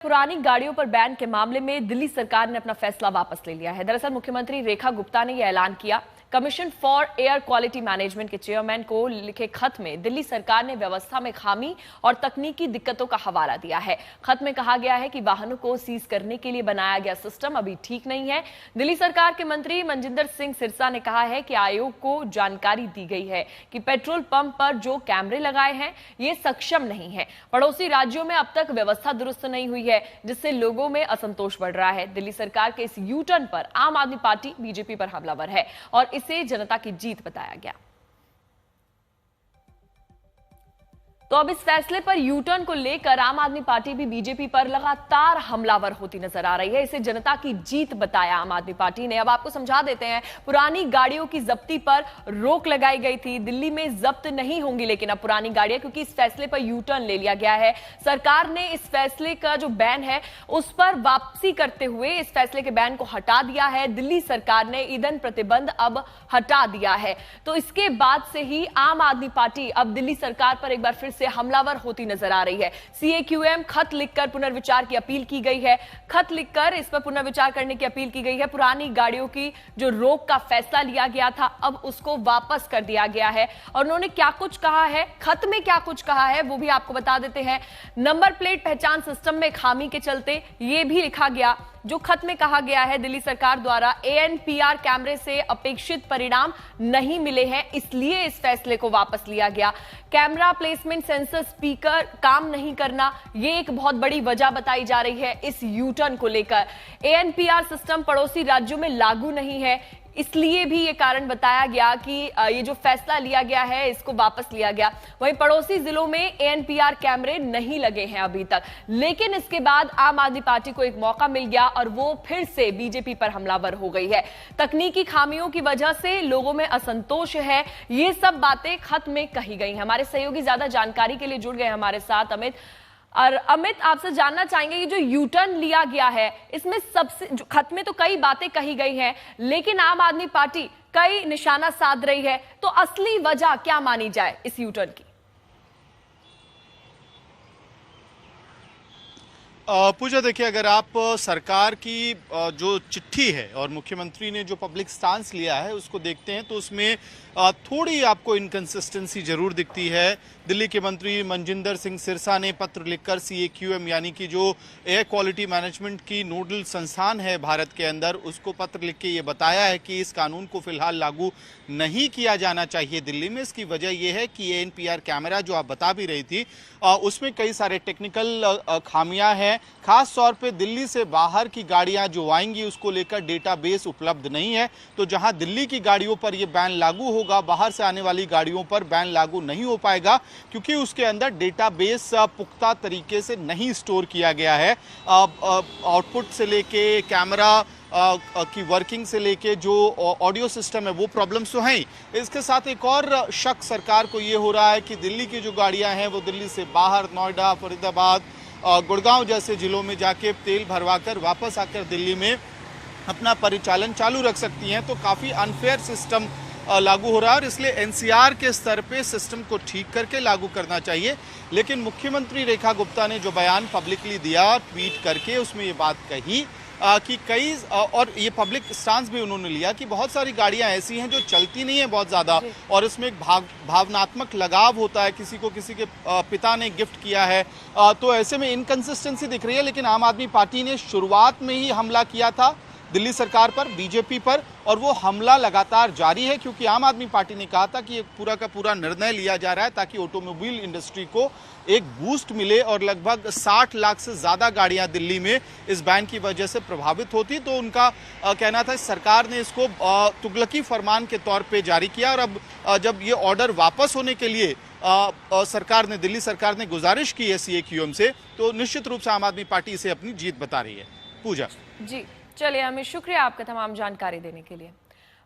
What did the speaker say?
पुरानी गाड़ियों पर बैन के मामले में दिल्ली सरकार ने अपना फैसला वापस ले लिया है। दरअसल मुख्यमंत्री रेखा गुप्ता ने यह ऐलान किया। Commission for air quality management के चेयरमैन को लिखे खत में दिल्ली सरकार ने व्यवस्था में खामी और तकनीकी दिक्कतों का हवाला दिया है। खत में कहा गया है कि वाहनों को सीज करने के लिए बनाया गया सिस्टम अभी ठीक नहीं है। दिल्ली सरकार के मंत्री मनजिंदर सिंह सिरसा ने कहा है कि आयोग को जानकारी दी गई है कि पेट्रोल पंप पर जो कैमरे लगाए हैं ये सक्षम नहीं है। पड़ोसी राज्यों में अब तक व्यवस्था दुरुस्त नहीं हुई है, जिससे लोगों में असंतोष बढ़ रहा है। दिल्ली सरकार के इस यू टर्न पर आम आदमी पार्टी बीजेपी पर हमलावर है और इसे जनता की जीत बताया गया। तो अब इस फैसले पर यू टर्न को लेकर आम आदमी पार्टी भी बीजेपी पर लगातार हमलावर होती नजर आ रही है। इसे जनता की जीत बताया आम आदमी पार्टी ने। अब आपको समझा देते हैं, पुरानी गाड़ियों की जब्ती पर रोक लगाई गई थी। दिल्ली में जब्त नहीं होंगी लेकिन अब पुरानी गाड़ियां, क्योंकि इस फैसले पर यू टर्न ले लिया गया है। सरकार ने इस फैसले का जो बैन है उस पर वापसी करते हुए इस फैसले के बैन को हटा दिया है। दिल्ली सरकार ने ईंधन प्रतिबंध अब हटा दिया है। तो इसके बाद से ही आम आदमी पार्टी अब दिल्ली सरकार पर एक बार फिर से हमलावर होती नजर आ रही है। सीएक्यूएम खत लिखकर पुनर्विचार की अपील की गई है। खत लिखकर इस पर पुनर्विचार करने की अपील की गई है। पुरानी गाड़ियों की जो रोक का फैसला लिया गया था अब उसको वापस कर दिया गया है। और उन्होंने क्या कुछ कहा है, खत में क्या कुछ कहा है वो भी आपको बता देते हैं। नंबर प्लेट पहचान सिस्टम में खामी के चलते यह भी लिखा गया। जो खत में कहा गया है, दिल्ली सरकार द्वारा एएनपीआर कैमरे से अपेक्षित परिणाम नहीं मिले हैं, इसलिए इस फैसले को वापस लिया गया। कैमरा प्लेसमेंट सेंसर स्पीकर काम नहीं करना, यह एक बहुत बड़ी वजह बताई जा रही है इस यू टर्न को लेकर। एएनपीआर सिस्टम पड़ोसी राज्यों में लागू नहीं है, इसलिए भी ये कारण बताया गया कि ये जो फैसला लिया गया है इसको वापस लिया गया। वहीं पड़ोसी जिलों में एएनपीआर कैमरे नहीं लगे हैं अभी तक, लेकिन इसके बाद आम आदमी पार्टी को एक मौका मिल गया और वो फिर से बीजेपी पर हमलावर हो गई है। तकनीकी खामियों की वजह से लोगों में असंतोष है, ये सब बातें खत में कही गई हैं। हमारे सहयोगी ज्यादा जानकारी के लिए जुड़ गए हमारे साथ अमित। और अमित, आपसे जानना चाहेंगे कि जो यू टर्न लिया गया है इसमें सबसे खत में तो कई बातें कही गई हैं, लेकिन आम आदमी पार्टी कई निशाना साध रही है, तो असली वजह क्या मानी जाए इस यू टर्न की? पूजा, देखिए, अगर आप सरकार की जो चिट्ठी है और मुख्यमंत्री ने जो पब्लिक स्टांस लिया है उसको देखते हैं तो उसमें थोड़ी आपको इनकंसिस्टेंसी जरूर दिखती है। दिल्ली के मंत्री मनजिंदर सिंह सिरसा ने पत्र लिखकर सीएक्यूएम यानी कि जो एयर क्वालिटी मैनेजमेंट की नोडल संस्थान है भारत के अंदर, उसको पत्र लिख के ये बताया है कि इस कानून को फिलहाल लागू नहीं किया जाना चाहिए दिल्ली में। इसकी वजह यह है कि एएनपीआर कैमरा जो आप बता भी रही थी उसमें कई सारे टेक्निकल खामियां हैं। खास तौर पे दिल्ली से बाहर की गाड़ियां जो आएंगी उसको लेकर डेटाबेस उपलब्ध नहीं है। तो जहां दिल्ली की गाड़ियों पर यह बैन लागू होगा, बाहर से आने वाली गाड़ियों पर बैन लागू नहीं हो पाएगा, क्योंकि उसके अंदर डेटाबेस पुख्ता तरीके से नहीं स्टोर किया गया है। आउटपुट से लेके कैमरा की वर्किंग से लेके जो ऑडियो सिस्टम है वो प्रॉब्लम्स तो हैं। इसके साथ एक और शक सरकार को ये हो रहा है कि दिल्ली की जो गाड़ियां हैं वो दिल्ली से बाहर नोएडा, फरीदाबाद, गुड़गांव जैसे जिलों में जाके तेल भरवाकर वापस आकर दिल्ली में अपना परिचालन चालू रख सकती हैं। तो काफ़ी अनफेयर सिस्टम लागू हो रहा है और इसलिए एनसीआर के स्तर पे सिस्टम को ठीक करके लागू करना चाहिए। लेकिन मुख्यमंत्री रेखा गुप्ता ने जो बयान पब्लिकली दिया ट्वीट करके, उसमें ये बात कही कि कई और ये पब्लिक स्टांस भी उन्होंने लिया कि बहुत सारी गाड़ियां ऐसी हैं जो चलती नहीं है बहुत ज़्यादा और इसमें एक भावनात्मक लगाव होता है, किसी को किसी के पिता ने गिफ्ट किया है, तो ऐसे में इनकंसिस्टेंसी दिख रही है। लेकिन आम आदमी पार्टी ने शुरुआत में ही हमला किया था दिल्ली सरकार पर, बीजेपी पर, और वो हमला लगातार जारी है, क्योंकि आम आदमी पार्टी ने कहा था कि ये पूरा का पूरा निर्णय लिया जा रहा है ताकि ऑटोमोबाइल इंडस्ट्री को एक बूस्ट मिले और लगभग 60 लाख से ज़्यादा गाड़ियां दिल्ली में इस बैन की वजह से प्रभावित होती। तो उनका कहना था सरकार ने इसको तुगलकी फरमान के तौर पे जारी किया और अब जब ये ऑर्डर वापस होने के लिए दिल्ली सरकार ने गुजारिश की है सीएक्यूएम से, तो निश्चित रूप से आम आदमी पार्टी इसे अपनी जीत बता रही है। पूजा जी, चलिए, हमें शुक्रिया आपका तमाम जानकारी देने के लिए।